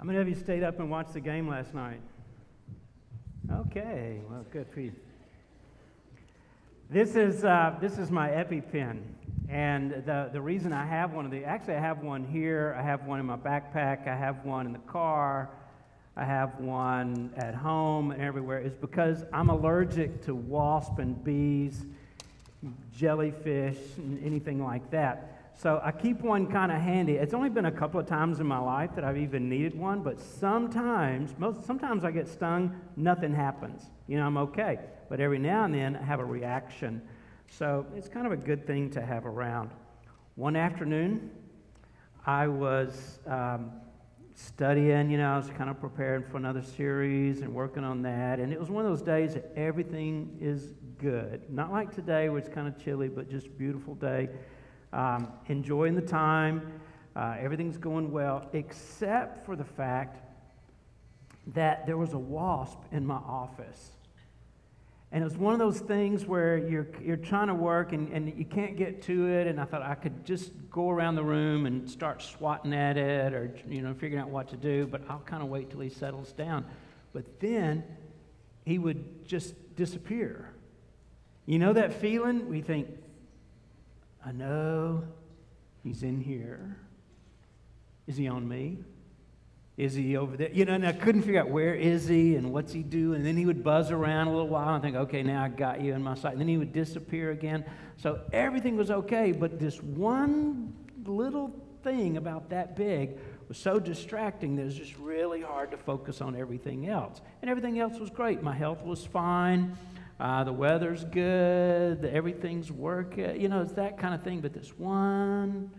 How many of you stayed up and watched the game last night? Okay, well, good for you. This is my EpiPen, and the reason I have one of the actually I have one here, I have one in my backpack, I have one in the car, I have one at home and everywhere, is because I'm allergic to wasp and bees, jellyfish, and anything like that. So I keep one kind of handy. It's only been a couple of times in my life that I've even needed one, but sometimes I get stung, nothing happens. You know, I'm okay. But every now and then I have a reaction. So it's kind of a good thing to have around. One afternoon, I was studying, I was kind of preparing for another series and working on that. And it was one of those days that everything is good. Not like today where it's kind of chilly, but just a beautiful day. Enjoying the time, everything's going well, except for the fact that there was a wasp in my office. And it was one of those things where you're trying to work and you can't get to it, and I thought I could just go around the room and start swatting at it or, figuring out what to do, but I'll kind of wait till he settles down. But then he would just disappear. You know that feeling? We think, I know he's in here. Is he on me? Is he over there? And I couldn't figure out where is he and what's he doing. And then he would buzz around a little while and think, okay, now I got you in my sight. And then he would disappear again. So everything was okay, but this one little thing about that big was so distracting that it was just really hard to focus on everything else. And everything else was great. My health was fine. The weather's good, everything's working, it's that kind of thing, but this one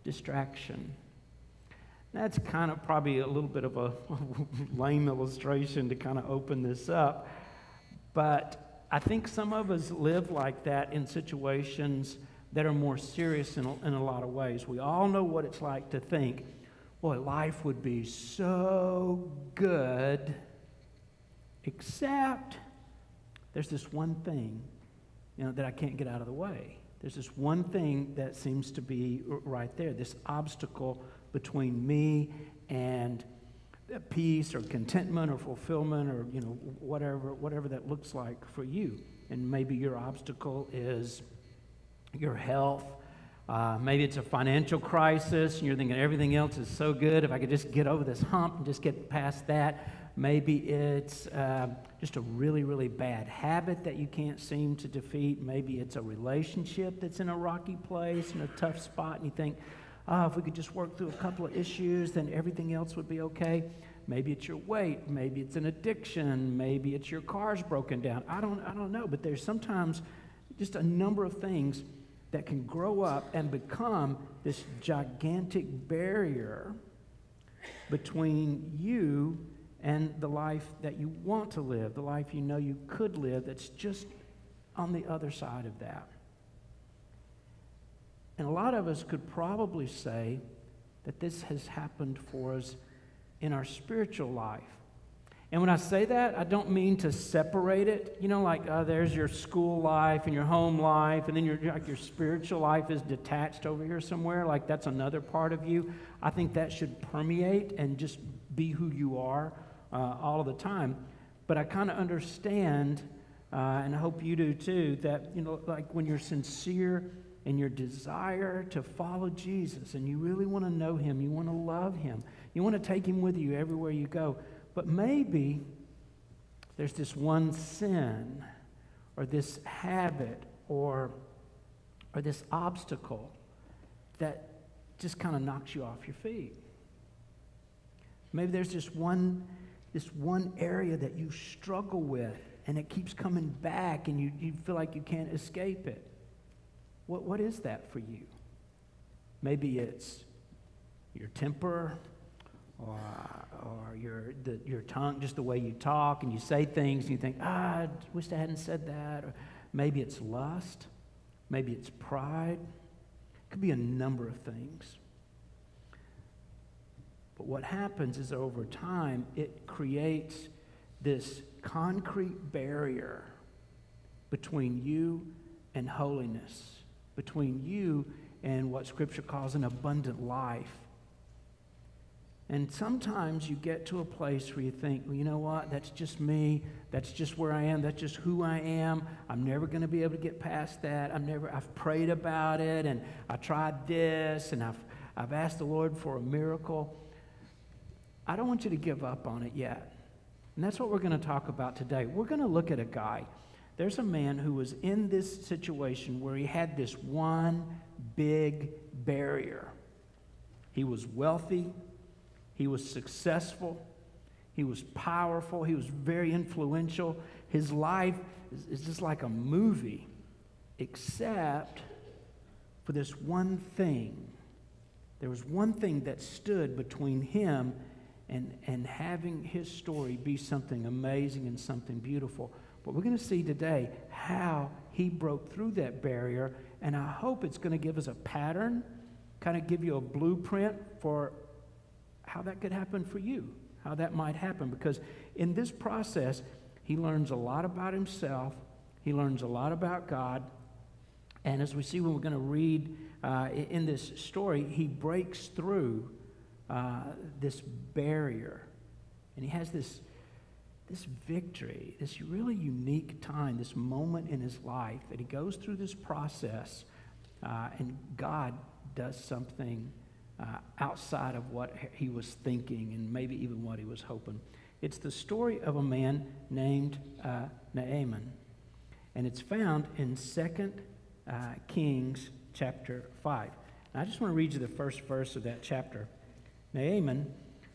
distraction. That's kind of probably a little bit of a lame illustration to kind of open this up, but I think some of us live like that in situations that are more serious in a lot of ways. We all know what it's like to think, boy, life would be so good, except there's this one thing, that I can't get out of the way. There's this one thing that seems to be right there, this obstacle between me and peace or contentment or fulfillment or, whatever that looks like for you. And maybe your obstacle is your health. Maybe it's a financial crisis, and you're thinking everything else is so good. If I could just get over this hump and just get past that. Maybe it's just a really, really bad habit that you can't seem to defeat. Maybe it's a relationship that's in a rocky place, in a tough spot, and you think, if we could just work through a couple of issues, then everything else would be okay. Maybe it's your weight. Maybe it's an addiction. Maybe it's your car's broken down. I don't know, but there's sometimes just a number of things that can grow up and become this gigantic barrier between you and the life that you want to live, the life you could live that's just on the other side of that. And a lot of us could probably say that this has happened for us in our spiritual life. And when I say that, I don't mean to separate it. There's your school life and your home life, and then your spiritual life is detached over here somewhere, like that's another part of you. I think that should permeate and just be who you are all of the time. But I kind of understand, and I hope you do too, that, when you're sincere in your desire to follow Jesus and you really want to know him, you want to love him, you want to take him with you everywhere you go, but maybe there's this one sin or this habit or this obstacle that just kind of knocks you off your feet. Maybe there's this one area that you struggle with and it keeps coming back and you feel like you can't escape it. What is that for you? Maybe it's your temper or your tongue, just the way you talk and you say things and you think, I wish I hadn't said that. Or maybe it's lust. Maybe it's pride. It could be a number of things. But what happens is over time, it creates this concrete barrier between you and holiness, between you and what Scripture calls an abundant life. And sometimes you get to a place where you think, well, you know what, that's just me, that's just where I am, that's just who I am. I'm never going to be able to get past that. I've prayed about it, and I tried this, and I've asked the Lord for a miracle. I don't want you to give up on it yet. And that's what we're going to talk about today. We're going to look at a guy. There's a man who was in this situation where he had this one big barrier. He was wealthy. He was successful. He was powerful. He was very influential. His life is just like a movie, except for this one thing. There was one thing that stood between him and having his story be something amazing and something beautiful. But we're going to see today how he broke through that barrier, and I hope it's going to give us a pattern, kind of give you a blueprint for how that could happen for you, how that might happen. Because in this process, he learns a lot about himself, he learns a lot about God, and as we see when we're going to read in this story, he breaks through this barrier, and he has this victory, this really unique time, this moment in his life that he goes through this process, and God does something outside of what he was thinking and maybe even what he was hoping. It's the story of a man named Naaman, and it's found in 2 Kings chapter 5. And I just want to read you the first verse of that chapter. Naaman,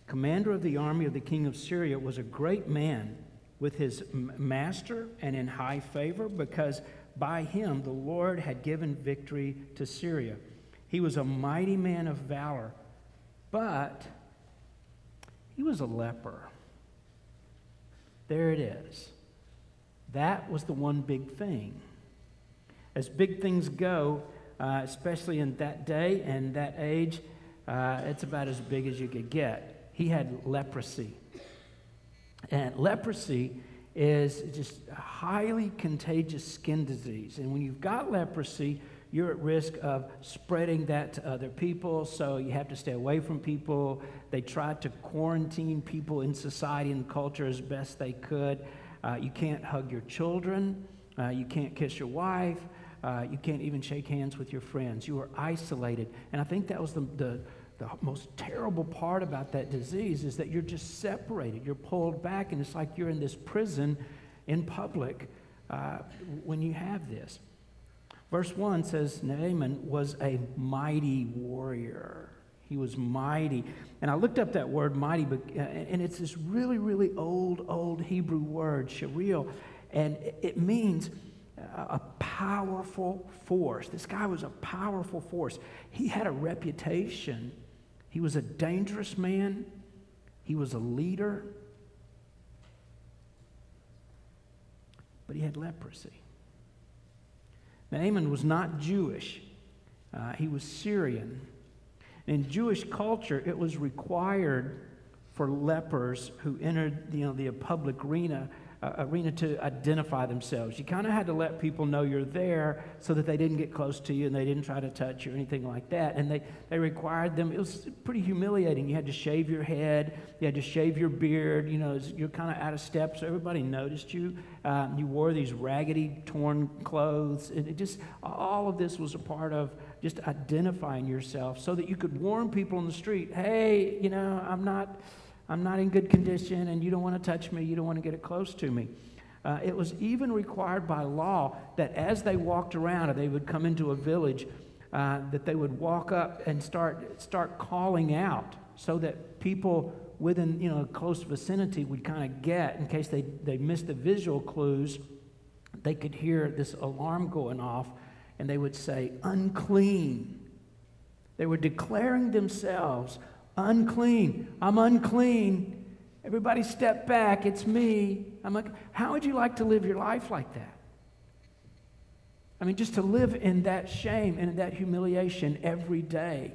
commander of the army of the king of Syria, was a great man with his master and in high favor, because by him the Lord had given victory to Syria. He was a mighty man of valor, but he was a leper. There it is. That was the one big thing. As big things go, especially in that day and that age, it's about as big as you could get. He had leprosy. And leprosy is just a highly contagious skin disease. And when you've got leprosy, you're at risk of spreading that to other people, so you have to stay away from people. They tried to quarantine people in society and culture as best they could. You can't hug your children. You can't kiss your wife. You can't even shake hands with your friends. You are isolated. And I think that was the most terrible part about that disease, is that you're just separated. You're pulled back, and it's like you're in this prison in public when you have this. Verse 1 says Naaman was a mighty warrior. He was mighty. And I looked up that word mighty, and it's this really, really old Hebrew word, sharil, and it means a powerful force. This guy was a powerful force. He had a reputation. He was a dangerous man. He was a leader. But he had leprosy. Naaman was not Jewish. He was Syrian. In Jewish culture, it was required for lepers who entered the public arena to identify themselves. You kind of had to let people know you're there so that they didn't get close to you and they didn't try to touch you or anything like that. And they required them. It was pretty humiliating. You had to shave your head. You had to shave your beard. You're kind of out of step, so everybody noticed you. You wore these raggedy, torn clothes. And all of this was a part of just identifying yourself so that you could warn people on the street, hey, I'm not in good condition, and you don't want to touch me. You don't want to get close to me. It was even required by law that as they walked around, or they would come into a village, that they would walk up and start calling out, so that people within a close vicinity would kind of get, in case they missed the visual clues, they could hear this alarm going off, and they would say, unclean. They were declaring themselves unclean. I'm unclean. Everybody step back. It's me. How would you like to live your life like that? I mean, just to live in that shame and in that humiliation every day.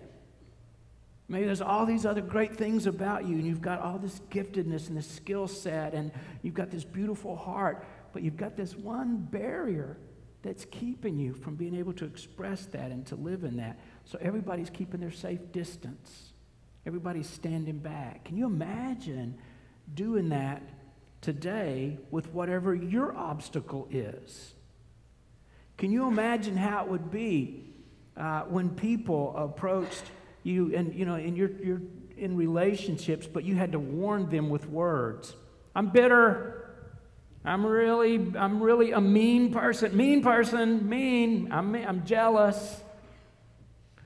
Maybe there's all these other great things about you, and you've got all this giftedness and this skill set, and you've got this beautiful heart, but you've got this one barrier that's keeping you from being able to express that and to live in that. So everybody's keeping their safe distance. Everybody's standing back. Can you imagine doing that today with whatever your obstacle is? Can you imagine how it would be when people approached you and you're in relationships, but you had to warn them with words? I'm bitter. I'm really a mean person. I'm jealous.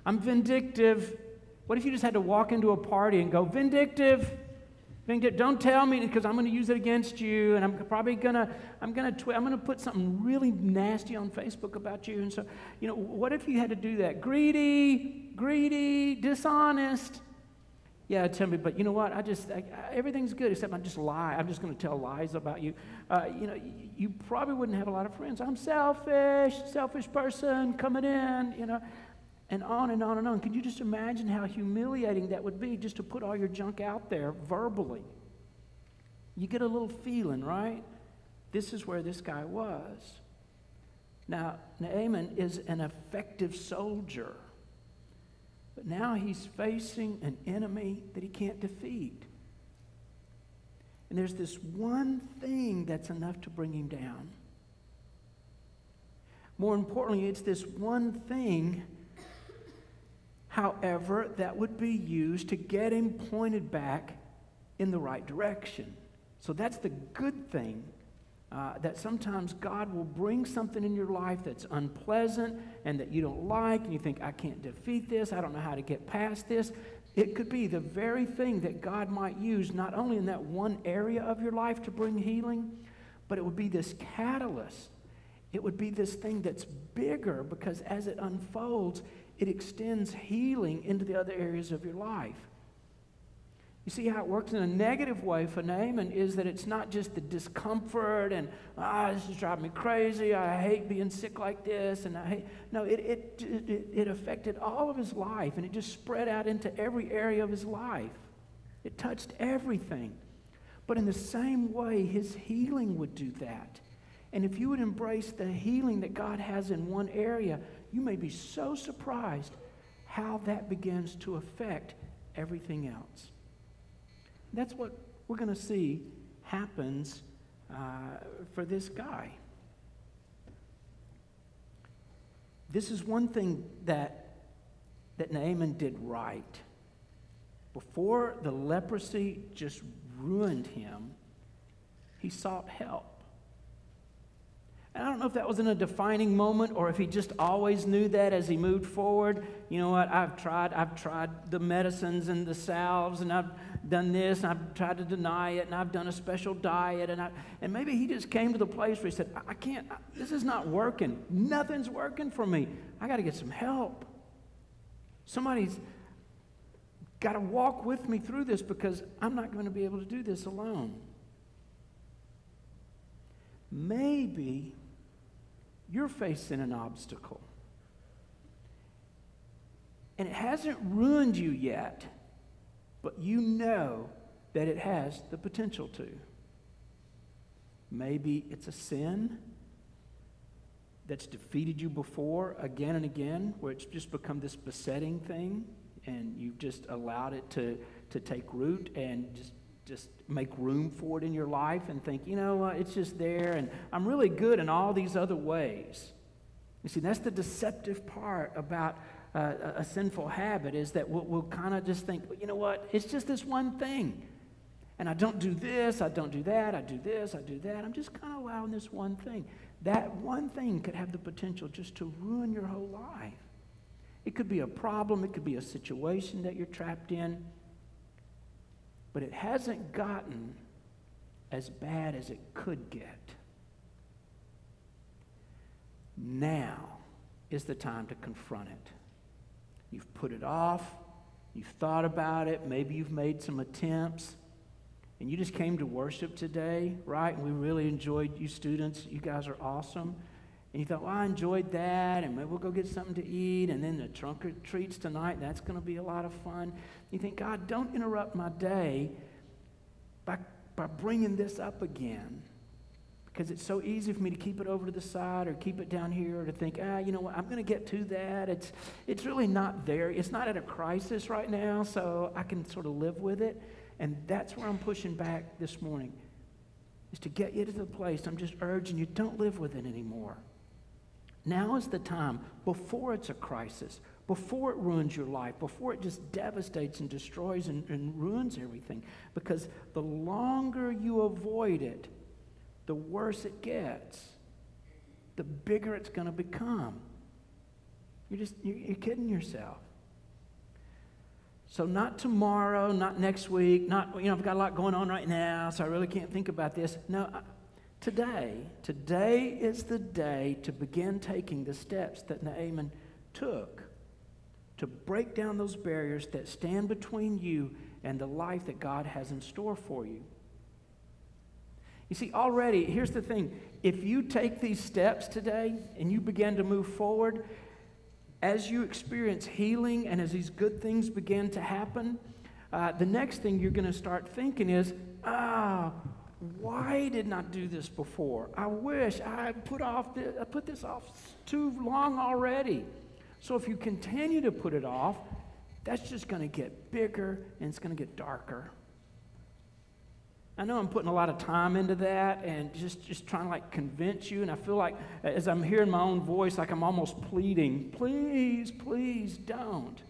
I'm vindictive. What if you just had to walk into a party and go, vindictive, don't tell me because I'm going to use it against you, and I'm going to put something really nasty on Facebook about you. And so, what if you had to do that? Greedy, dishonest. Yeah, tell me, but you know what? Everything's good except I just lie. I'm just going to tell lies about you. You probably wouldn't have a lot of friends. I'm selfish person coming in, and on and on and on. Can you just imagine how humiliating that would be just to put all your junk out there verbally? You get a little feeling, right? This is where this guy was. Now, Naaman is an effective soldier. But now he's facing an enemy that he can't defeat. And there's this one thing that's enough to bring him down. More importantly, it's this one thing, however, that would be used to get him pointed back in the right direction. So that's the good thing. That sometimes God will bring something in your life that's unpleasant and that you don't like, and you think, I can't defeat this, I don't know how to get past this. It could be the very thing that God might use, not only in that one area of your life to bring healing, but it would be this catalyst. It would be this thing that's bigger, because as it unfolds, it extends healing into the other areas of your life. You see how it works in a negative way for Naaman is that it's not just the discomfort and, this is driving me crazy, I hate being sick like this, and it affected all of his life, and it just spread out into every area of his life. It touched everything. But in the same way, his healing would do that. And if you would embrace the healing that God has in one area, you may be so surprised how that begins to affect everything else. That's what we're going to see happens for this guy. This is one thing that Naaman did right. Before the leprosy just ruined him, he sought help. And I don't know if that was in a defining moment or if he just always knew that as he moved forward. You know what, I've tried the medicines and the salves, and I've done this, and I've tried to deny it, and I've done a special diet, and maybe he just came to the place where he said, I can't, this is not working. Nothing's working for me. I got to get some help. Somebody's got to walk with me through this, because I'm not going to be able to do this alone. Maybe you're facing an obstacle, and it hasn't ruined you yet, but you know that it has the potential to. Maybe it's a sin that's defeated you before again and again, where it's just become this besetting thing, and you've just allowed it to take root and just make room for it in your life and think, it's just there, and I'm really good in all these other ways. You see, that's the deceptive part about a sinful habit, is that we'll kind of just think, you know what, it's just this one thing. And I don't do this, I don't do that, I do this, I do that. I'm just kind of allowing this one thing. That one thing could have the potential just to ruin your whole life. It could be a problem, it could be a situation that you're trapped in. But it hasn't gotten as bad as it could get. Now is the time to confront it. You've put it off. You've thought about it. Maybe you've made some attempts. And you just came to worship today, right? And we really enjoyed you students. You guys are awesome. And you thought, well, I enjoyed that, and maybe we'll go get something to eat, and then the trunk or treats tonight, that's going to be a lot of fun. You think, God, don't interrupt my day by bringing this up again, because it's so easy for me to keep it over to the side or keep it down here or to think, you know what, I'm going to get to that. It's really not there. It's not at a crisis right now, so I can sort of live with it. And that's where I'm pushing back this morning, is to get you to the place. I'm just urging you, don't live with it anymore. Now is the time, before it's a crisis, before it ruins your life, before it just devastates and destroys and ruins everything. Because the longer you avoid it, the worse it gets, the bigger it's going to become. You're kidding yourself. So not tomorrow, not next week, not, I've got a lot going on right now, so I really can't think about this. No, today is the day to begin taking the steps that Naaman took to break down those barriers that stand between you and the life that God has in store for you. You see, already, here's the thing. If you take these steps today and you begin to move forward, as you experience healing and as these good things begin to happen, the next thing you're going to start thinking is, why didn't I do this before? I wish I put this off too long already. So if you continue to put it off, that's just going to get bigger and it's going to get darker. I know I'm putting a lot of time into that and just trying to like convince you, and I feel like as I'm hearing my own voice, like I'm almost pleading, please, please don't.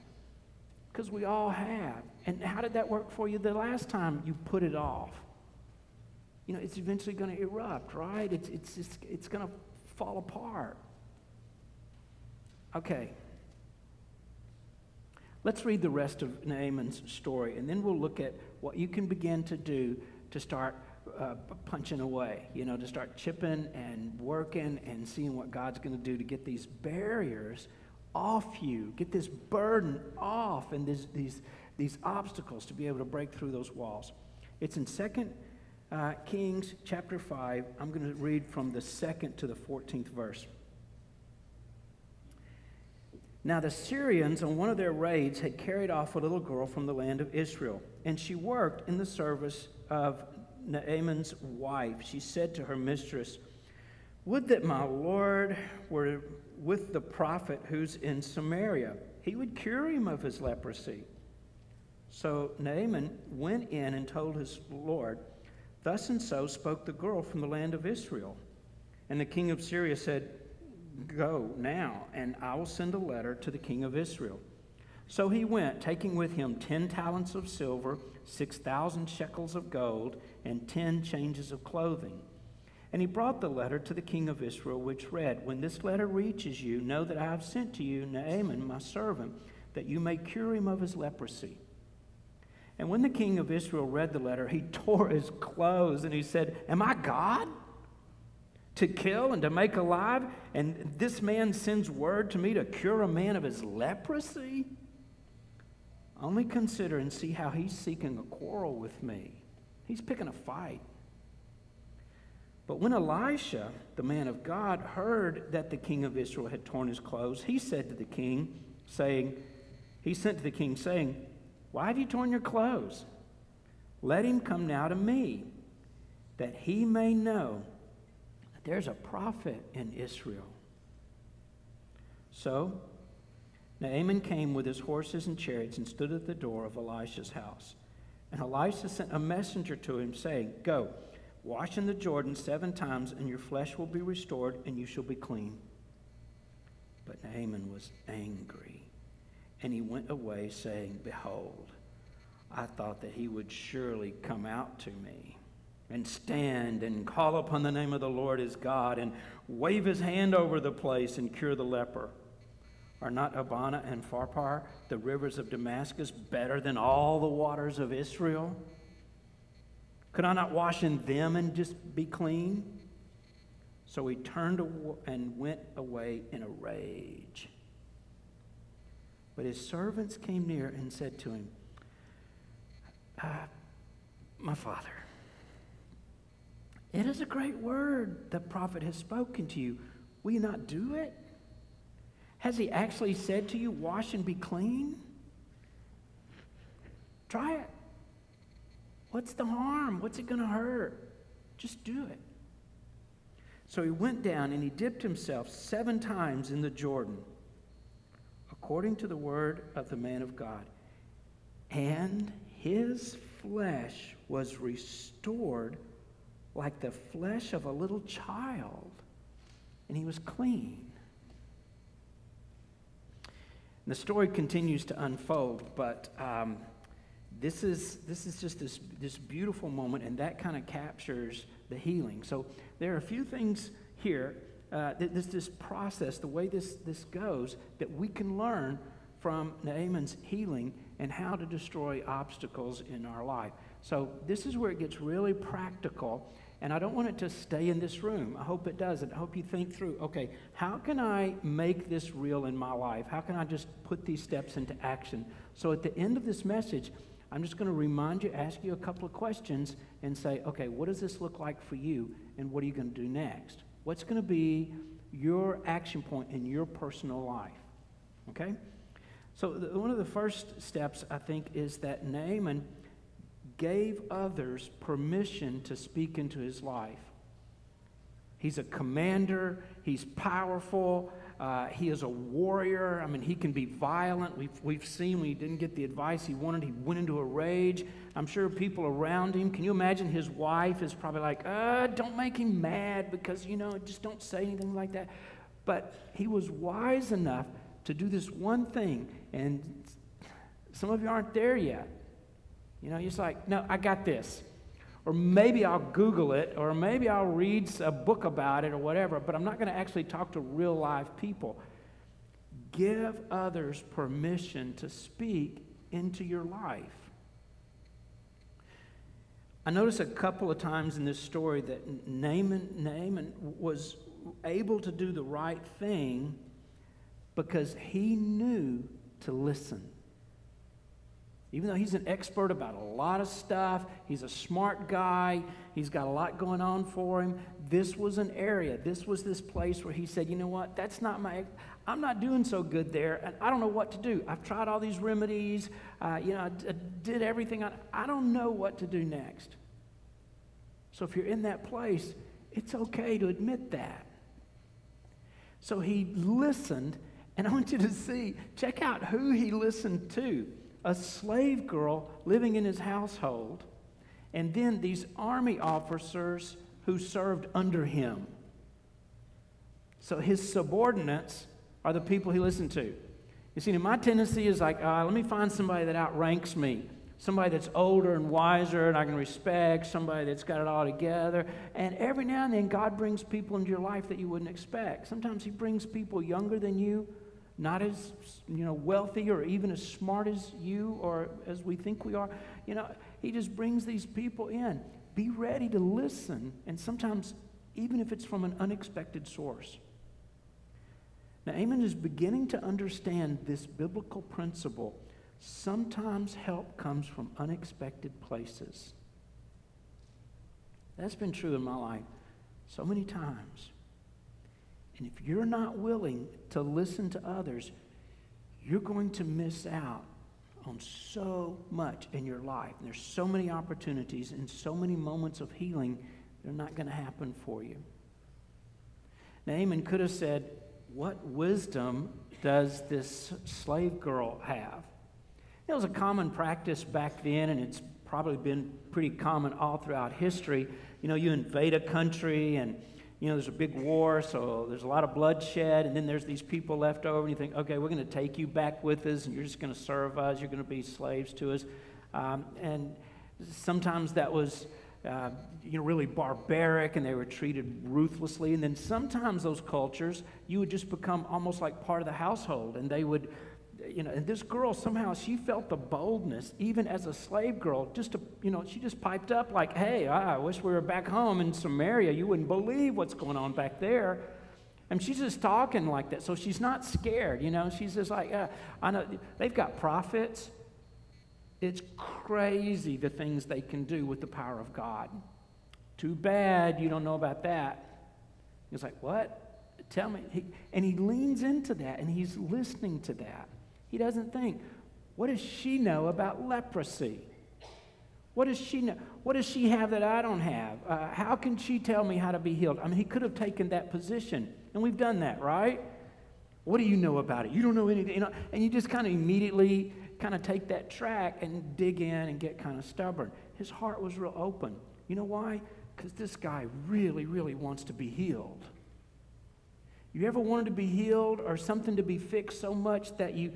Because we all have. And how did that work for you the last time you put it off? It's eventually going to erupt, right? It's going to fall apart. Okay. Let's read the rest of Naaman's story, and then we'll look at what you can begin to do to start punching away, to start chipping and working and seeing what God's going to do to get these barriers off you, get this burden off, and these obstacles to be able to break through those walls. It's in 2 Kings chapter 5. I'm going to read from the 2nd to the 14th verse. Now the Syrians on one of their raids had carried off a little girl from the land of Israel, and she worked in the service of Naaman's wife. She said to her mistress, "Would that my Lord were with the prophet who's in Samaria. He would cure him of his leprosy." So Naaman went in and told his Lord, "Thus and so spoke the girl from the land of Israel." And the king of Syria said, "Go now, and I will send a letter to the king of Israel." So he went, taking with him 10 talents of silver, 6,000 shekels of gold, and 10 changes of clothing. And he brought the letter to the king of Israel, which read, "When this letter reaches you, know that I have sent to you Naaman, my servant, that you may cure him of his leprosy." And when the king of Israel read the letter, he tore his clothes, and he said, "Am I God, to kill and to make alive? And this man sends word to me to cure a man of his leprosy? Only consider and see how he's seeking a quarrel with me. He's picking a fight." But when Elisha, the man of God, heard that the king of Israel had torn his clothes, he sent to the king, saying, "Why have you torn your clothes? Let him come now to me, that he may know that there's a prophet in Israel." So Naaman came with his horses and chariots and stood at the door of Elisha's house. And Elisha sent a messenger to him, saying, "Go, wash in the Jordan 7 times, and your flesh will be restored, and you shall be clean." But Naaman was angry, and he went away, saying, "Behold, I thought that he would surely come out to me and stand and call upon the name of the Lord his God and wave his hand over the place and cure the leper. Are not Abana and Pharpar, the rivers of Damascus, better than all the waters of Israel? Could I not wash in them and just be clean?" So he turned and went away in a rage. But his servants came near and said to him, "My father, it is a great word the prophet has spoken to you. Will you not do it? Has he actually said to you, 'Wash and be clean'? Try it. What's the harm? What's it going to hurt? Just do it." So he went down and he dipped himself 7 times in the Jordan, according to the word of the man of God. And his flesh was restored like the flesh of a little child, and he was clean. And the story continues to unfold, but this is just this beautiful moment, and that kind of captures the healing. So there are a few things here, this process, the way this goes, that we can learn from Naaman's healing and how to destroy obstacles in our life. So this is where it gets really practical, and I don't want it to stay in this room. I hope it doesn't. I hope you think through, okay, how can I make this real in my life? How can I just put these steps into action? So at the end of this message, I'm just going to remind you, ask you a couple of questions, and say, okay, what does this look like for you, and what are you going to do next? What's going to be your action point in your personal life? Okay? So one of the first steps, I think, is that Naaman gave others permission to speak into his life. He's a commander. He's powerful. He is a warrior. I mean, he can be violent. We've seen when he didn't get the advice he wanted, he went into a rage. I'm sure people around him, can you imagine his wife is probably like, don't make him mad because, just don't say anything like that. But he was wise enough to do this one thing, and some of you aren't there yet. You're just like, no, I got this. Or maybe I'll Google it, or maybe I'll read a book about it or whatever, but I'm not going to actually talk to real live people. Give others permission to speak into your life. I notice a couple of times in this story that Naaman was able to do the right thing because he knew to listen. Even though he's an expert about a lot of stuff, he's a smart guy, he's got a lot going on for him, this was an area, this was this place where he said, you know what, I'm not doing so good there, and I don't know what to do. I've tried all these remedies, I did everything. I don't know what to do next. So if you're in that place, it's okay to admit that. So he listened, and I want you to check out who he listened to. A slave girl living in his household, and then these army officers who served under him. So his subordinates are the people he listened to. You see, my tendency is like, let me find somebody that outranks me, somebody that's older and wiser and I can respect, somebody that's got it all together. And every now and then, God brings people into your life that you wouldn't expect. Sometimes he brings people younger than you, not as wealthy or even as smart as you or as we think we are. He just brings these people in. Be ready to listen, and sometimes even if it's from an unexpected source. Naaman is beginning to understand this biblical principle. Sometimes help comes from unexpected places. That's been true in my life so many times. And if you're not willing to listen to others, you're going to miss out on so much in your life. And there's so many opportunities and so many moments of healing, they're not going to happen for you. Naaman could have said, what wisdom does this slave girl have? It was a common practice back then, and it's probably been pretty common all throughout history. You invade a country, and there's a big war, so there's a lot of bloodshed, and then there's these people left over, and you think, okay, we're going to take you back with us, and you're just going to serve us, you're going to be slaves to us. And sometimes that was, really barbaric, and they were treated ruthlessly. And then sometimes those cultures, you would just become almost like part of the household, and they would, and this girl, somehow she felt the boldness, even as a slave girl, just to, she just piped up like, hey, I wish we were back home in Samaria. You wouldn't believe what's going on back there. And she's just talking like that. So she's not scared, She's just like, I know they've got prophets. It's crazy the things they can do with the power of God. Too bad you don't know about that. He's like, what? Tell me. And he leans into that, and he's listening to that. He doesn't think, what does she know about leprosy? What does she know? What does she have that I don't have? How can she tell me how to be healed? I mean, he could have taken that position, and we've done that, right? What do you know about it? You don't know anything, and you just kind of immediately kind of take that track and dig in and get kind of stubborn. His heart was real open. You know why? Because this guy really, really wants to be healed. You ever wanted to be healed or something to be fixed so much that you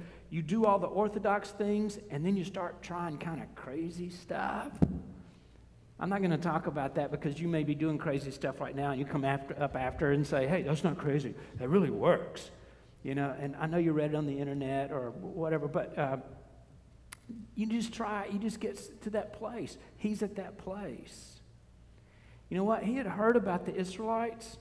do all the orthodox things and then you start trying kind of crazy stuff? I'm not going to talk about that because you may be doing crazy stuff right now and you come up after and say, hey, that's not crazy. That really works. And I know you read it on the internet or whatever, but you just get to that place. He's at that place. You know what? He had heard about the Israelites.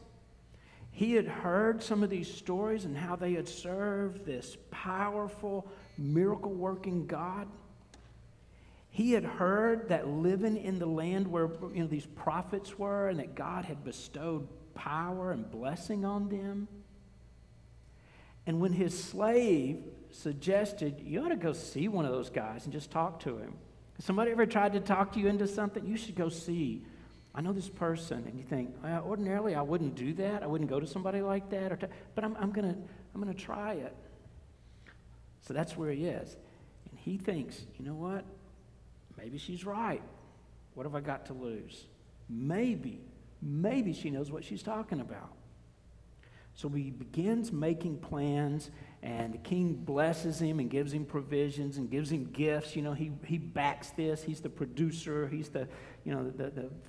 He had heard some of these stories and how they had served this powerful, miracle-working God. He had heard that living in the land where these prophets were and that God had bestowed power and blessing on them. And when his slave suggested, you ought to go see one of those guys and just talk to him. If somebody ever tried to talk you into something, you should go see. I know this person, and you think, well, ordinarily I wouldn't do that. I wouldn't go to somebody like that, but I'm gonna try it. So that's where he is, and he thinks, you know what? Maybe she's right. What have I got to lose? Maybe she knows what she's talking about. So he begins making plans, and the king blesses him and gives him provisions and gives him gifts. He backs this. He's the producer. He's the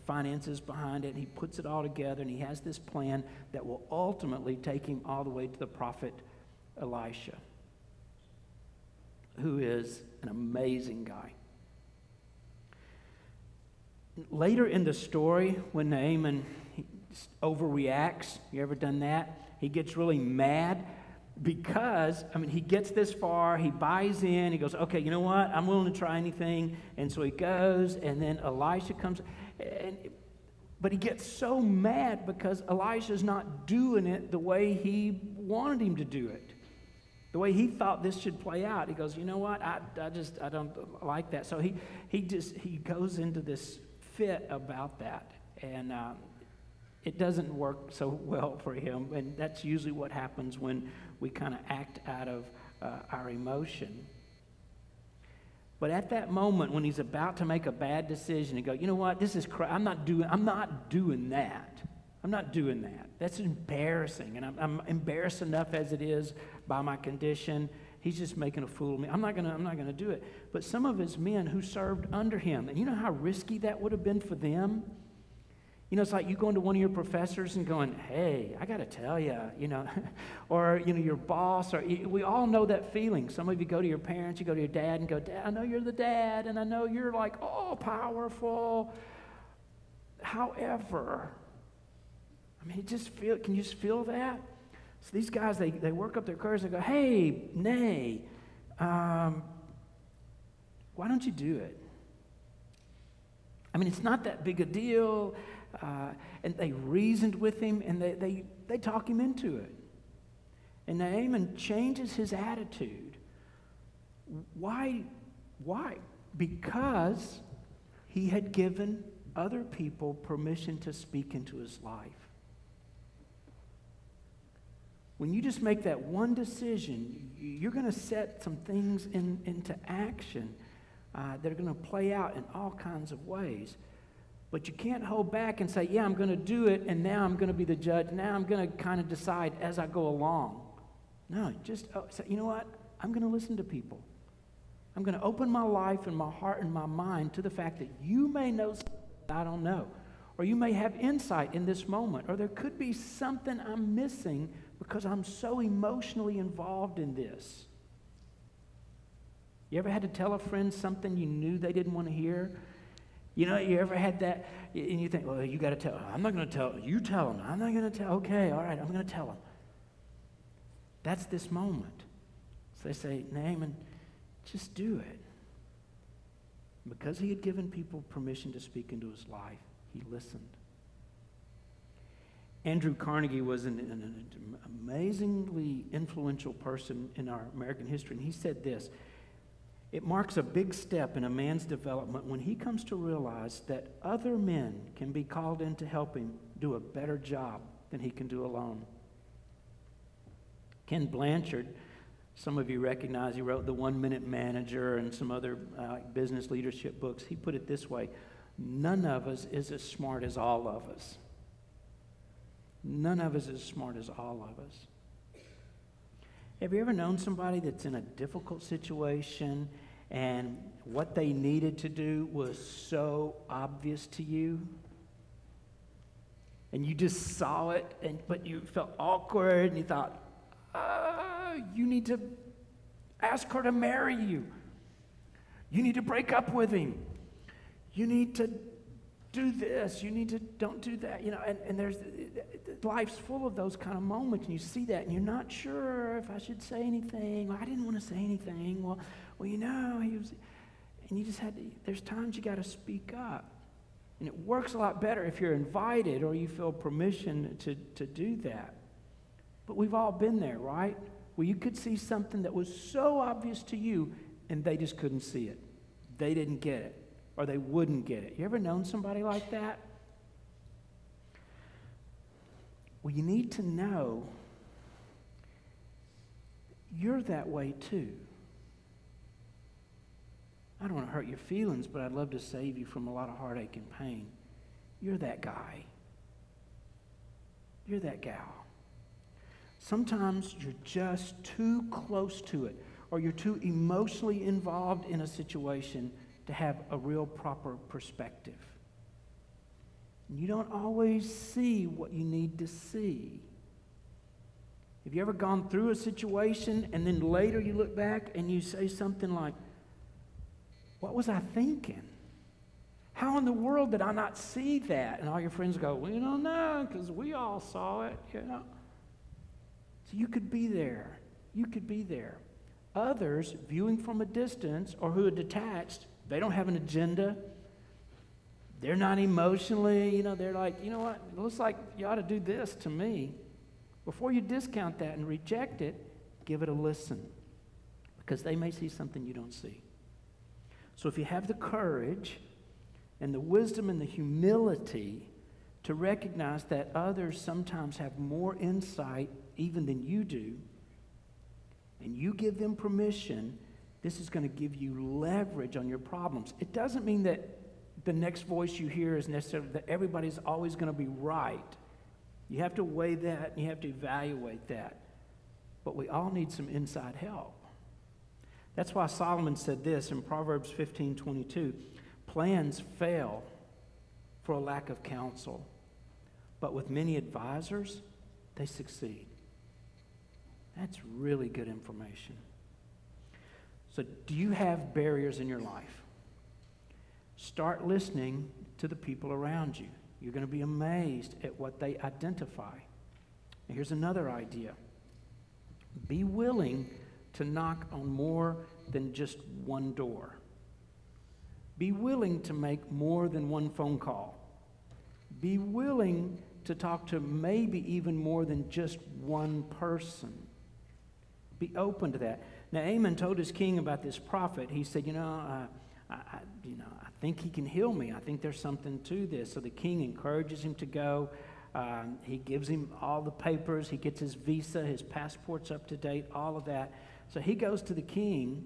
finances behind it. He puts it all together, and he has this plan that will ultimately take him all the way to the prophet Elisha, who is an amazing guy. Later in the story, when Naaman overreacts, you ever done that? He gets really mad because, he gets this far, he buys in, he goes, okay, you know what? I'm willing to try anything. And so he goes, and then Elisha comes, but he gets so mad because Elisha's not doing it the way he wanted him to do it, the way he thought this should play out. He goes, you know what? I don't like that. So he goes into this fit about that, and it doesn't work so well for him, and that's usually what happens when we kind of act out of our emotion. But at that moment, when he's about to make a bad decision and go, you know what, this is I'm not doing that. I'm not doing that. That's embarrassing, and I'm embarrassed enough as it is by my condition. He's just making a fool of me. I'm not gonna do it. But some of his men who served under him, and you know how risky that would have been for them? It's like you going to one of your professors and going, hey, I got to tell you, or, your boss, or we all know that feeling. Some of you go to your parents, you go to your dad and go, Dad, I know you're the dad, and I know you're like, oh, powerful. However, can you just feel that? So these guys, they work up their courage, they go, hey, Nay, why don't you do it? It's not that big a deal. And they reasoned with him, and they talk him into it. And Naaman changes his attitude. Why? Because he had given other people permission to speak into his life. When you just make that one decision, you're going to set some things into action that are going to play out in all kinds of ways. But you can't hold back and say, yeah, I'm going to do it, and now I'm going to be the judge. Now I'm going to kind of decide as I go along. No, just say, you know what? I'm going to listen to people. I'm going to open my life and my heart and my mind to the fact that you may know something that I don't know. Or you may have insight in this moment. Or there could be something I'm missing because I'm so emotionally involved in this. You ever had to tell a friend something you knew they didn't want to hear? You ever had that, and you think, well, you got to tell them. I'm not going to tell them. You tell them. I'm not going to tell. Okay, all right, I'm going to tell them. That's this moment. So they say, Naaman, just do it. Because he had given people permission to speak into his life, he listened. Andrew Carnegie was an amazingly influential person in our American history, and he said this. It marks a big step in a man's development when he comes to realize that other men can be called in to help him do a better job than he can do alone. Ken Blanchard, some of you recognize, he wrote The 1 Minute Manager and some other business leadership books. He put it this way: none of us is as smart as all of us. None of us is as smart as all of us. Have you ever known somebody that's in a difficult situation and what they needed to do was so obvious to you? And you just saw it, but you felt awkward and you thought, you need to ask her to marry you. You need to break up with him. You need to do this. You need to don't do that. You know, and there's life's full of those kind of moments, and you see that, and you're not sure if I should say anything. Well, I didn't want to say anything. Well, you know, he was, and you just had to. There's times you got to speak up, and it works a lot better if you're invited or you feel permission to do that. But we've all been there, right? Where you could see something that was so obvious to you, and they just couldn't see it. They didn't get it, or they wouldn't get it. You ever known somebody like that? Well, you need to know you're that way too. I don't want to hurt your feelings, but I'd love to save you from a lot of heartache and pain. You're that guy. You're that gal. Sometimes you're just too close to it, or you're too emotionally involved in a situation to have a real proper perspective. You don't always see what you need to see. Have you ever gone through a situation and then later you look back and you say something like, what was I thinking? How in the world did I not see that? And all your friends go, well, you don't know, because we all saw it, you know. So you could be there. You could be there. Others, viewing from a distance or who are detached, they don't have an agenda. They're not emotionally, you know, they're like, you know what, it looks like you ought to do this to me. Before you discount that and reject it, give it a listen, because they may see something you don't see. So if you have the courage and the wisdom and the humility to recognize that others sometimes have more insight even than you do, and you give them permission, this is going to give you leverage on your problems. It doesn't mean that the next voice you hear is necessarily that everybody's always going to be right. You have to weigh that and you have to evaluate that. But we all need some inside help. That's why Solomon said this in Proverbs 15:22, plans fail for a lack of counsel, but with many advisors, they succeed. That's really good information. So do you have barriers in your life? Start listening to the people around you. You're going to be amazed at what they identify. And here's another idea. Be willing to knock on more than just one door. Be willing to make more than one phone call. Be willing to talk to maybe even more than just one person. Be open to that. Now, Amon told his king about this prophet. He said, I think he can heal me. I think there's something to this. So the king encourages him to go. He gives him all the papers. He gets his visa, his passport's up to date, all of that. So he goes to the king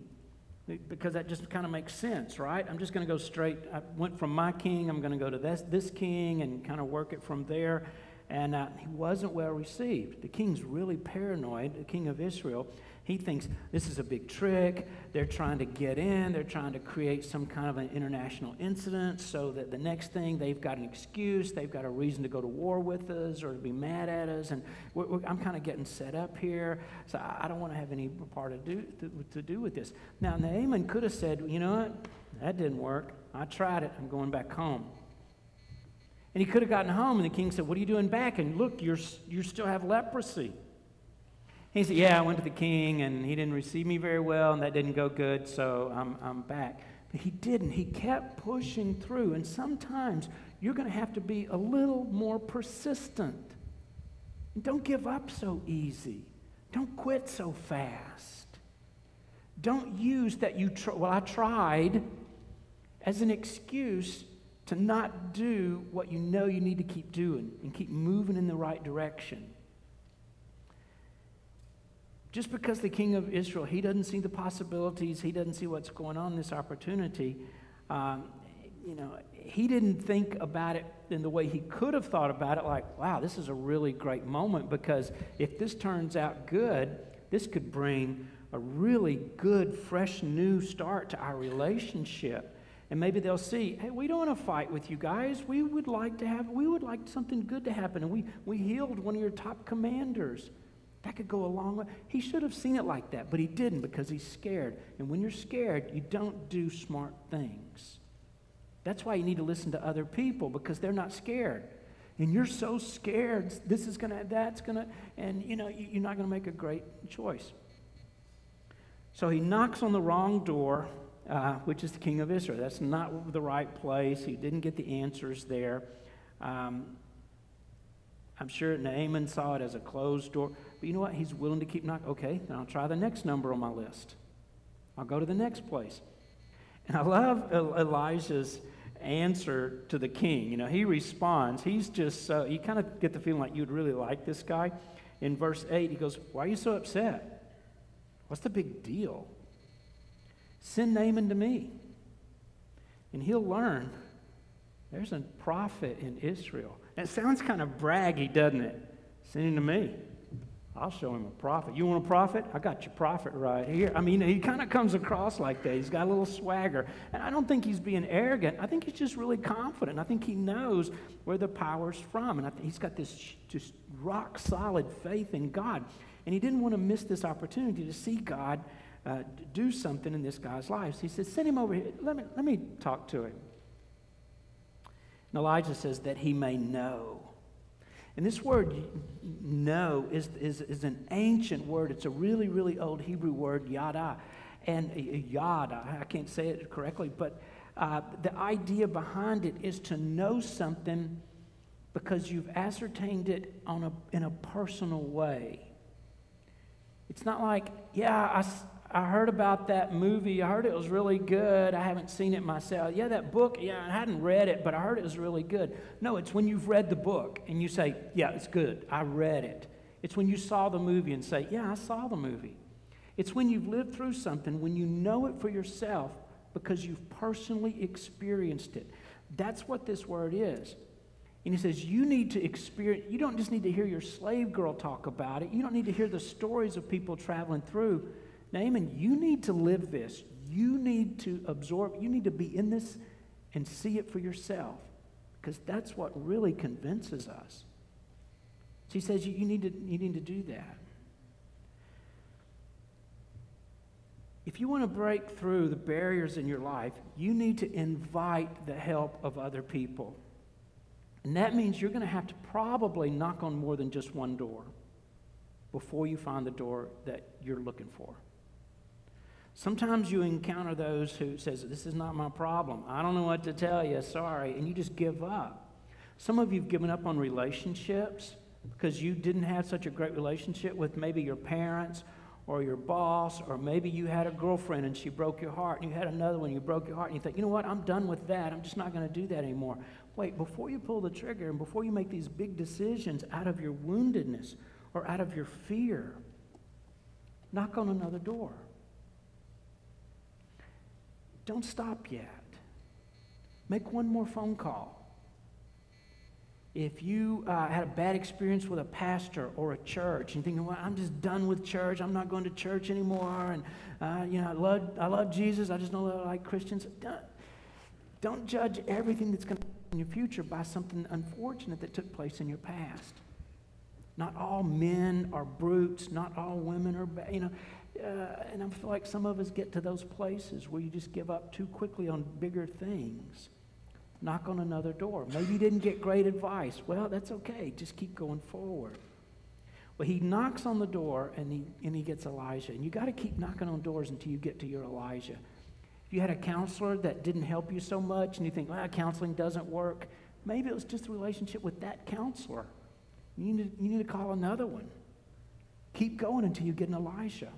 because that just kind of makes sense, right? I'm just going to go straight. I went from my king. I'm going to go to this king and kind of work it from there. And he wasn't well received. The king's really paranoid, the king of Israel. He thinks this is a big trick. They're trying to get in. They're trying to create some kind of an international incident so that the next thing they've got an excuse. They've got a reason to go to war with us or to be mad at us. And I'm kind of getting set up here. So I don't want to have any part to do with this. Now, Naaman could have said, you know what? That didn't work. I tried it. I'm going back home. And he could have gotten home, and the king said, what are you doing back? And look, you still have leprosy. He said, yeah, I went to the king, and he didn't receive me very well, and that didn't go good, so I'm back. But he didn't. He kept pushing through, and sometimes you're going to have to be a little more persistent. And don't give up so easy. Don't quit so fast. Don't use that I tried as an excuse to not do what you know you need to keep doing and keep moving in the right direction. Just because the king of Israel, he doesn't see the possibilities, he doesn't see what's going on in this opportunity, he didn't think about it in the way he could have thought about it, like, wow, this is a really great moment, because if this turns out good, this could bring a really good, fresh, new start to our relationship. And maybe they'll see, hey, we don't want to fight with you guys. We would like something good to happen. And we healed one of your top commanders. That could go a long way. He should have seen it like that, but he didn't, because he's scared. And when you're scared, you don't do smart things. That's why you need to listen to other people, because they're not scared. And you're so scared, and you're not going to make a great choice. So he knocks on the wrong door, which is the king of Israel. That's not the right place. He didn't get the answers there. I'm sure Naaman saw it as a closed door. But you know what? He's willing to keep knocking. Okay, then I'll try the next number on my list. I'll go to the next place. And I love Elijah's answer to the king. He responds. He's just so, you kind of get the feeling like you'd really like this guy. In verse 8, he goes, why are you so upset? What's the big deal? Send Naaman to me, and he'll learn there's a prophet in Israel. And it sounds kind of braggy, doesn't it? Send him to me. I'll show him a prophet. You want a prophet? I got your prophet right here. I mean, he kind of comes across like that. He's got a little swagger. And I don't think he's being arrogant. I think he's just really confident. I think he knows where the power's from. And he's got this just rock-solid faith in God. And he didn't want to miss this opportunity to see God do something in this guy's life. So he says, send him over here. Let me talk to him. And Elijah says that he may know. And this word, know, is an ancient word. It's a really, really old Hebrew word, yada. And yada, I can't say it correctly, but the idea behind it is to know something because you've ascertained it in a personal way. It's not like, yeah, I heard about that movie. I heard it was really good. I haven't seen it myself. Yeah, that book, I hadn't read it, but I heard it was really good. No, it's when you've read the book and you say, yeah, it's good. I read it. It's when you saw the movie and say, yeah, I saw the movie. It's when you've lived through something, when you know it for yourself because you've personally experienced it. That's what this word is. And he says, you need to experience, you don't just need to hear your slave girl talk about it. You don't need to hear the stories of people traveling through. Naaman, you need to live this. You need to absorb. You need to be in this and see it for yourself, because that's what really convinces us. So he says you need to do that. If you want to break through the barriers in your life, you need to invite the help of other people. And that means you're going to have to probably knock on more than just one door before you find the door that you're looking for. Sometimes you encounter those who says, this is not my problem. I don't know what to tell you, sorry, and you just give up. Some of you have given up on relationships because you didn't have such a great relationship with maybe your parents or your boss, or maybe you had a girlfriend and she broke your heart, and you had another one, you broke your heart, and you think, you know what, I'm done with that. I'm just not going to do that anymore. Wait, before you pull the trigger and before you make these big decisions out of your woundedness or out of your fear, knock on another door. Don't stop yet. Make one more phone call. If you had a bad experience with a pastor or a church, and you're thinking, well, I'm just done with church. I'm not going to church anymore. And, I love Jesus. I just don't like Christians. Don't judge everything that's going to happen in your future by something unfortunate that took place in your past. Not all men are brutes. Not all women are bad. And I feel like some of us get to those places where you just give up too quickly on bigger things. Knock on another door. Maybe you didn't get great advice. Well, that's okay. Just keep going forward. Well, he knocks on the door and he gets Elijah. And you got to keep knocking on doors until you get to your Elijah. If you had a counselor that didn't help you so much and you think, well, counseling doesn't work, maybe it was just a relationship with that counselor. You need to call another one. Keep going until you get an Elijah.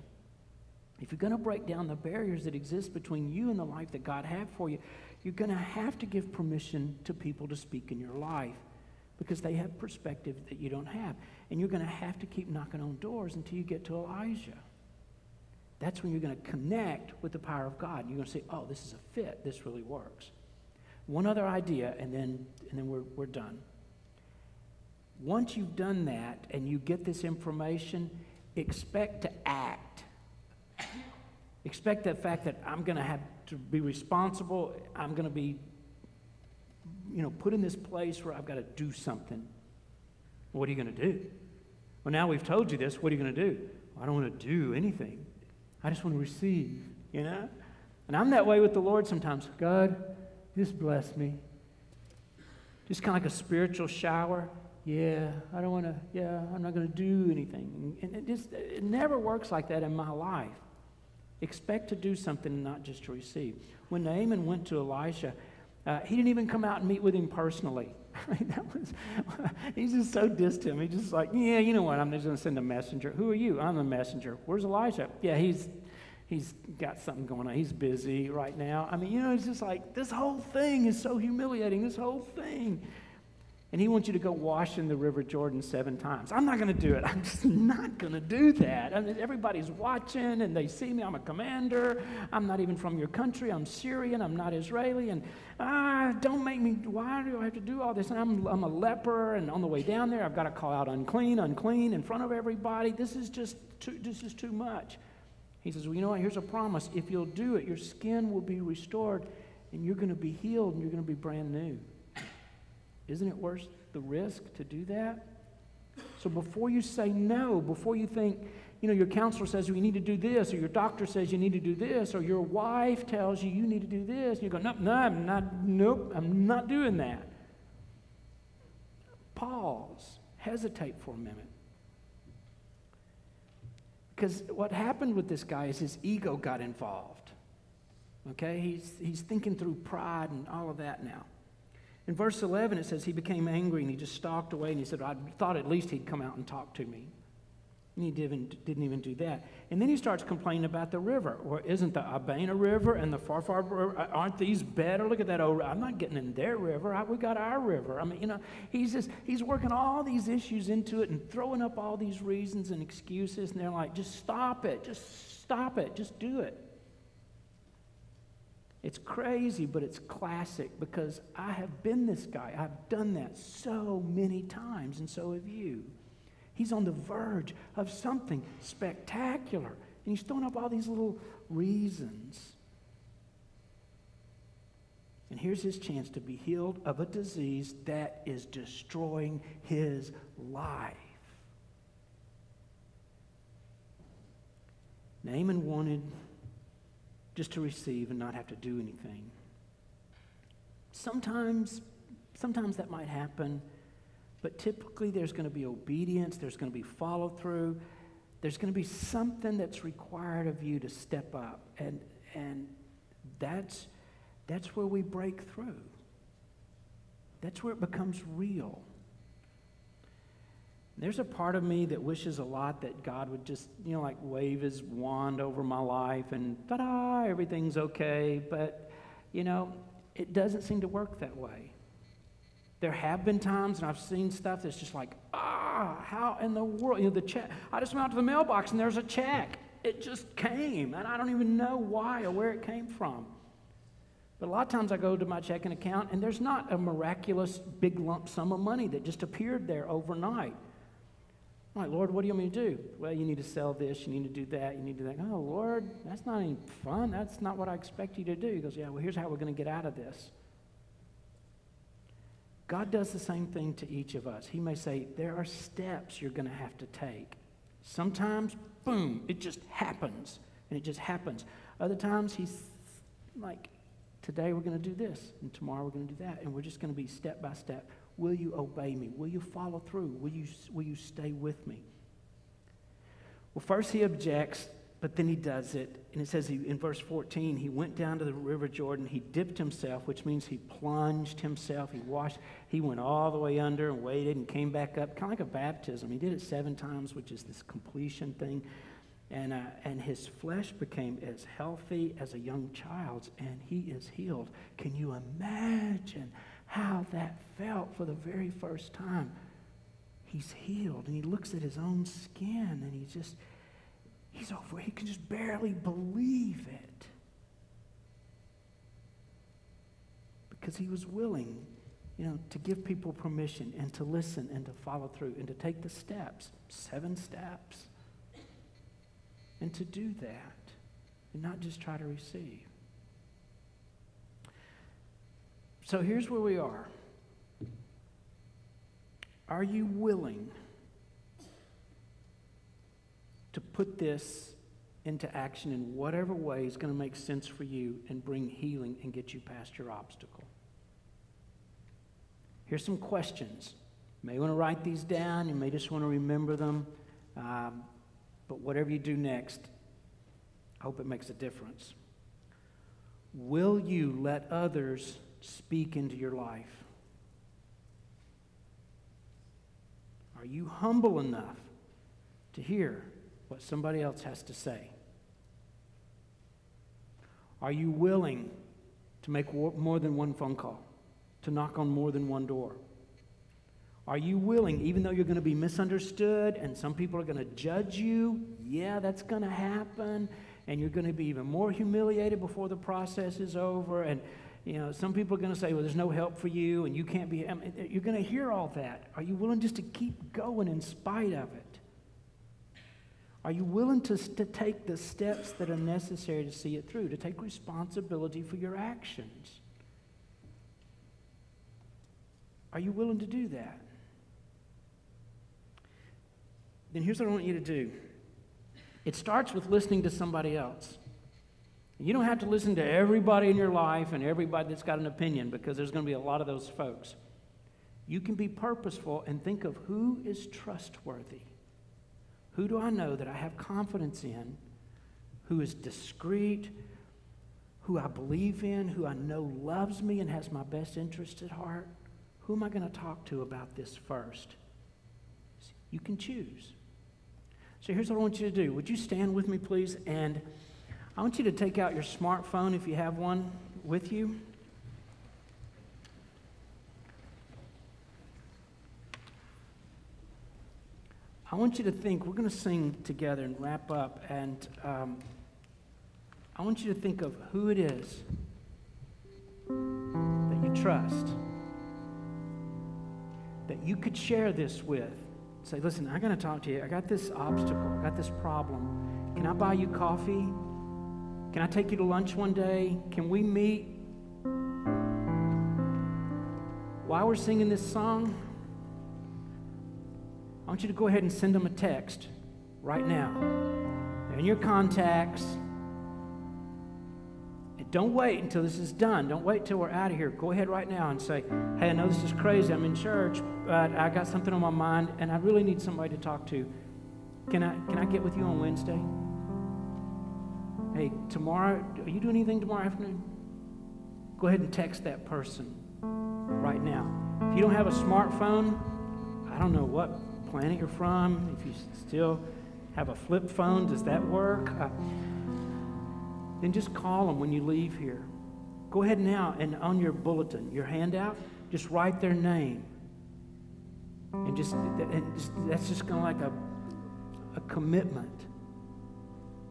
if you're going to break down the barriers that exist between you and the life that God had for you, you're going to have to give permission to people to speak in your life because they have perspective that you don't have. And you're going to have to keep knocking on doors until you get to Elijah. That's when you're going to connect with the power of God. And you're going to say, oh, this is a fit. This really works. One other idea, and then we're done. Once you've done that and you get this information, expect to act. Expect the fact that I'm going to have to be responsible. I'm going to be, put in this place where I've got to do something. What are you going to do? Well, now we've told you this. What are you going to do? Well, I don't want to do anything. I just want to receive, And I'm that way with the Lord sometimes. God, just bless me. Just kind of like a spiritual shower. Yeah, I don't want to, I'm not going to do anything. And it never works like that in my life. Expect to do something and not just to receive. When Naaman went to Elisha, he didn't even come out and meet with him personally. He's just so distant. He's just like, yeah, you know what? I'm just going to send a messenger. Who are you? I'm the messenger. Where's Elijah? Yeah, he's got something going on. He's busy right now. It's just like, this whole thing is so humiliating, this whole thing. And he wants you to go wash in the River Jordan 7 times. I'm not going to do it. I'm just not going to do that. Everybody's watching, and they see me. I'm a commander. I'm not even from your country. I'm Syrian. I'm not Israeli. And don't make me, why do I have to do all this? And I'm a leper, and on the way down there, I've got to call out unclean, unclean in front of everybody. This is too much. He says, well, you know what? Here's a promise. If you'll do it, your skin will be restored, and you're going to be healed, and you're going to be brand new. Isn't it worth the risk to do that? So before you say no, before you think, your counselor says you need to do this, or your doctor says you need to do this, or your wife tells you need to do this, and you go, I'm not doing that. Pause. Hesitate for a minute. Because what happened with this guy is his ego got involved. Okay? He's thinking through pride and all of that now. In verse 11, it says he became angry and he just stalked away and he said, I thought at least he'd come out and talk to me. And he didn't even do that. And then he starts complaining about the river. Or isn't the Abana River and the Pharpar River, aren't these better? Look at that old, I'm not getting in their river. We got our river. He's working all these issues into it and throwing up all these reasons and excuses. And they're like, just stop it. Just do it. It's crazy, but it's classic because I have been this guy. I've done that so many times, and so have you. He's on the verge of something spectacular, and he's throwing up all these little reasons. And here's his chance to be healed of a disease that is destroying his life. Naaman wanted just to receive and not have to do anything. Sometimes that might happen, but typically there's going to be obedience, there's going to be follow-through, there's going to be something that's required of you to step up, and that's where we break through. That's where it becomes real. There's a part of me that wishes a lot that God would just, like wave his wand over my life and ta-da, everything's okay. But, it doesn't seem to work that way. There have been times, and I've seen stuff that's just like, how in the world? The check. I just went out to the mailbox and there's a check. It just came, and I don't even know why or where it came from. But a lot of times I go to my checking account, and there's not a miraculous big lump sum of money that just appeared there overnight. I'm like, Lord, what do you want me to do? Well, you need to sell this, you need to do that, you need to do that. Oh, Lord, that's not any fun. That's not what I expect you to do. He goes, yeah, well, here's how we're going to get out of this. God does the same thing to each of us. He may say, there are steps you're going to have to take. Sometimes, boom, it just happens, and it just happens. Other times, he's like, today we're going to do this, and tomorrow we're going to do that, and we're just going to be step by step. Will you obey me? Will you follow through? Will you stay with me? Well, first he objects, but then he does it. And it says in verse 14, he went down to the River Jordan. He dipped himself, which means he plunged himself. He washed. He went all the way under and waded and came back up, kind of like a baptism. He did it 7 times, which is this completion thing. and his flesh became as healthy as a young child's, and he is healed. Can you imagine how that felt for the very first time? He's healed, and he looks at his own skin, and he's over. He can just barely believe it because he was willing, to give people permission and to listen and to follow through and to take the steps, 7 steps. And to do that, and not just try to receive. So here's where we are. Are you willing to put this into action in whatever way is going to make sense for you and bring healing and get you past your obstacle? Here's some questions. You may want to write these down. You may just want to remember them. But whatever you do next, I hope it makes a difference. Will you let others speak into your life? Are you humble enough to hear what somebody else has to say? Are you willing to make more than one phone call, to knock on more than one door? Are you willing, even though you're going to be misunderstood and some people are going to judge you? Yeah, that's going to happen. And you're going to be even more humiliated before the process is over. And, some people are going to say, well, there's no help for you and you can't be. You're going to hear all that. Are you willing just to keep going in spite of it? Are you willing to take the steps that are necessary to see it through, to take responsibility for your actions? Are you willing to do that? Then here's what I want you to do. It starts with listening to somebody else. You don't have to listen to everybody in your life and everybody that's got an opinion, because there's going to be a lot of those folks. You can be purposeful and think of who is trustworthy. Who do I know that I have confidence in, who is discreet, who I believe in, who I know loves me and has my best interest at heart? Who am I going to talk to about this first? You can choose. So here's what I want you to do. Would you stand with me, please? And I want you to take out your smartphone, if you have one with you. I want you to think, we're going to sing together and wrap up, and I want you to think of who it is that you trust, that you could share this with. Say, listen, I'm going to talk to you. I got this obstacle. I got this problem. Can I buy you coffee? Can I take you to lunch one day? Can we meet while we're singing this song? I want you to go ahead and send them a text right now. They're in your contacts. And don't wait until this is done. Don't wait till we're out of here. Go ahead right now and say, hey, I know this is crazy. I'm in church, but I got something on my mind, and I really need somebody to talk to. Can I get with you on Wednesday? Hey, tomorrow, are you doing anything tomorrow afternoon? Go ahead and text that person right now. If you don't have a smartphone, I don't know what planet you're from. If you still have a flip phone, does that work? Then just call them when you leave here. Go ahead now, and on your bulletin, your handout, just write their name. And that's just kind of like a commitment.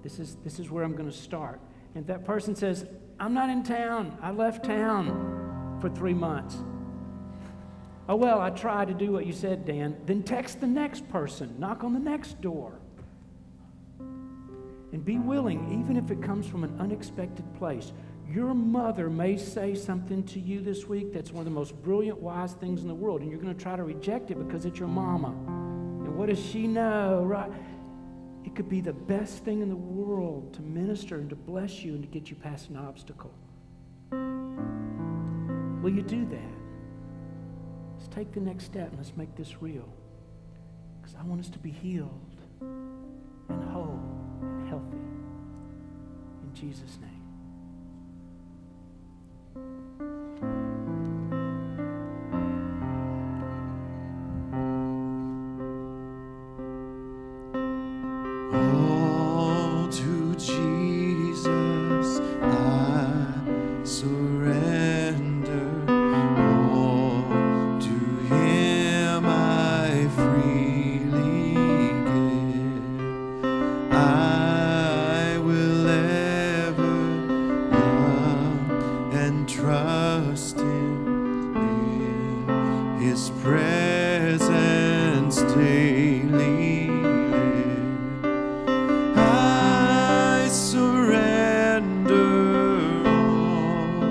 This is where I'm going to start. And if that person says, I'm not in town, I left town for 3 months. Oh, well, I tried to do what you said, Dan. Then text the next person. Knock on the next door. And be willing, even if it comes from an unexpected place. Your mother may say something to you this week that's one of the most brilliant, wise things in the world, and you're going to try to reject it because it's your mama. And what does she know, right? It could be the best thing in the world to minister and to bless you and to get you past an obstacle. Will you do that? Let's take the next step and let's make this real. Because I want us to be healed and whole and healthy. In Jesus' name. Oh. His presence daily live. I surrender all.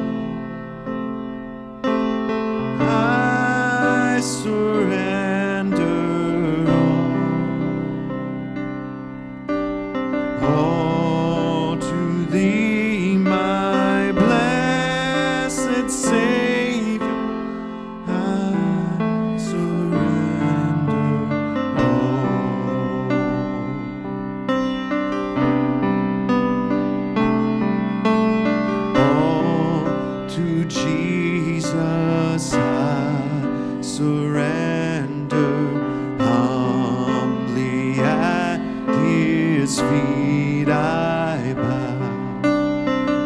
I surrender all to Thee, my blessed Savior. I surrender all to Jesus. I surrender humbly at His feet. I bow.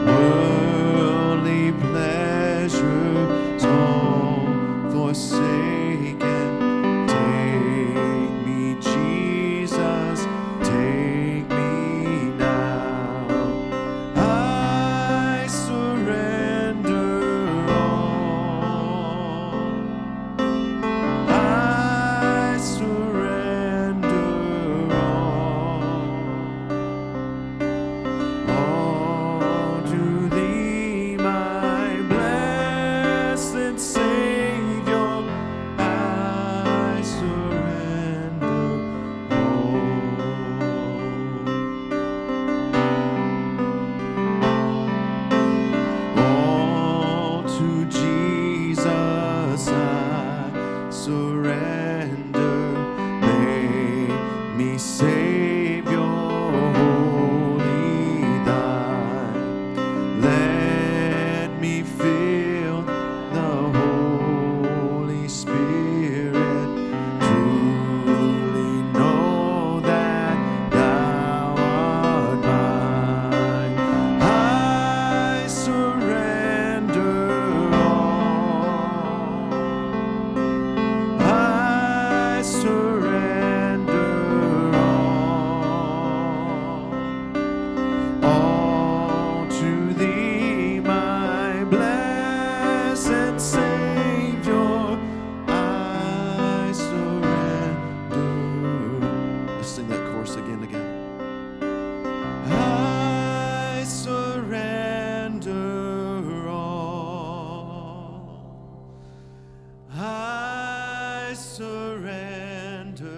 Worldly pleasures all forsaken. Take me, Jesus, take me now. I surrender all. I surrender all to Thee, my blessed Savior. I surrender all to Jesus. I surrender. Make me Savior, wholly Thine. Let me feel the Holy Spirit. Truly know that Thou art mine. I surrender all. I surrender all to Thee, my blessed Savior. I surrender. Let's sing that chorus again. I surrender all. I surrender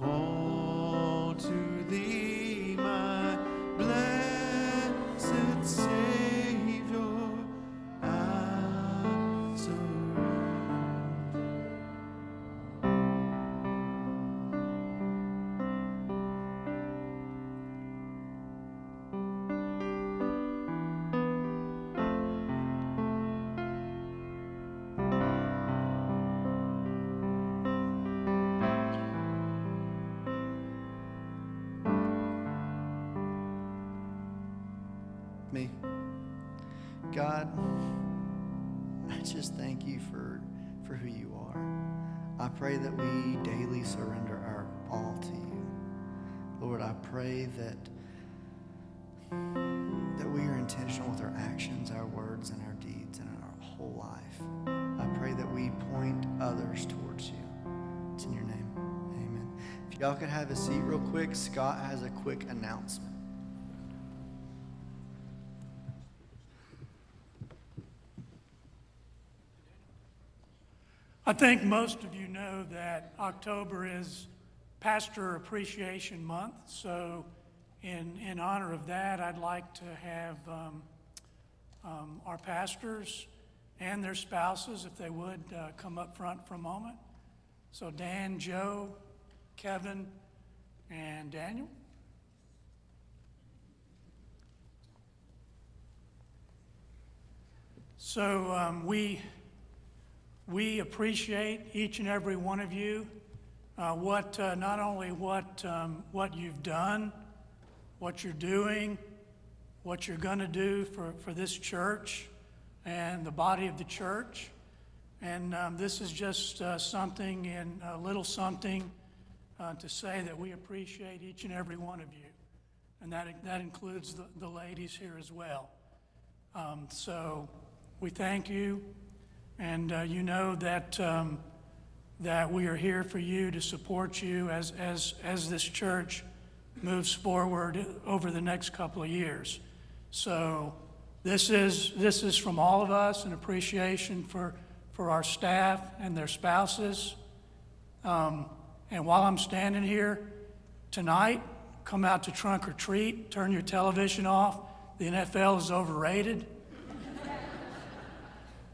all to Thee, my blessed Savior. I surrender. Me. God, I just thank You for who You are. I pray that we daily surrender our all to You. Lord, I pray that we are intentional with our actions, our words, and our deeds, and in our whole life. I pray that we point others towards You. It's in Your name. Amen. If y'all could have a seat real quick, Scott has a quick announcement. I think most of you know that October is Pastor Appreciation Month, so in honor of that, I'd like to have our pastors and their spouses, if they would, come up front for a moment. So Dan, Joe, Kevin, and Daniel. So we appreciate each and every one of you. Not only what you've done, what you're doing, what you're going to do for this church and the body of the church. And this is just something, in a little something to say that we appreciate each and every one of you. And that includes the ladies here as well. So we thank you, and you know that that we are here for you to support you as this church moves forward over the next couple of years. So this is from all of us an appreciation for our staff and their spouses. And while I'm standing here tonight, come out to Trunk or Treat, turn your television off. The NFL is overrated.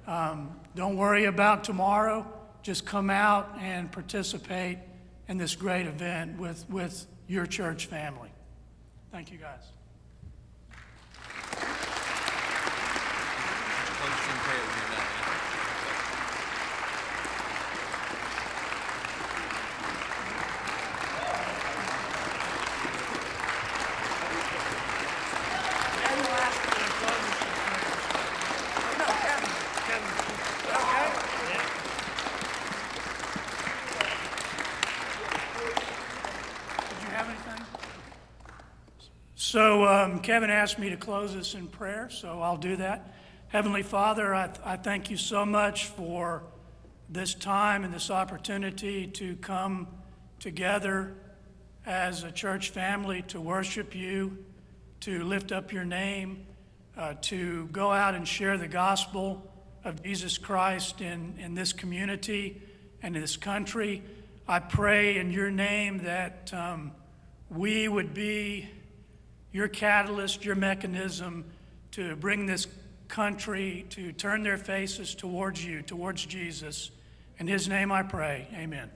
Don't worry about tomorrow. Just come out and participate in this great event with your church family. Thank you, guys. So Kevin asked me to close this in prayer, so I'll do that. Heavenly Father, I thank you so much for this time and this opportunity to come together as a church family to worship you, to lift up your name, to go out and share the gospel of Jesus Christ in this community and in this country. I pray in your name that we would be your catalyst, your mechanism to bring this country to turn their faces towards you, towards Jesus. In his name I pray, amen.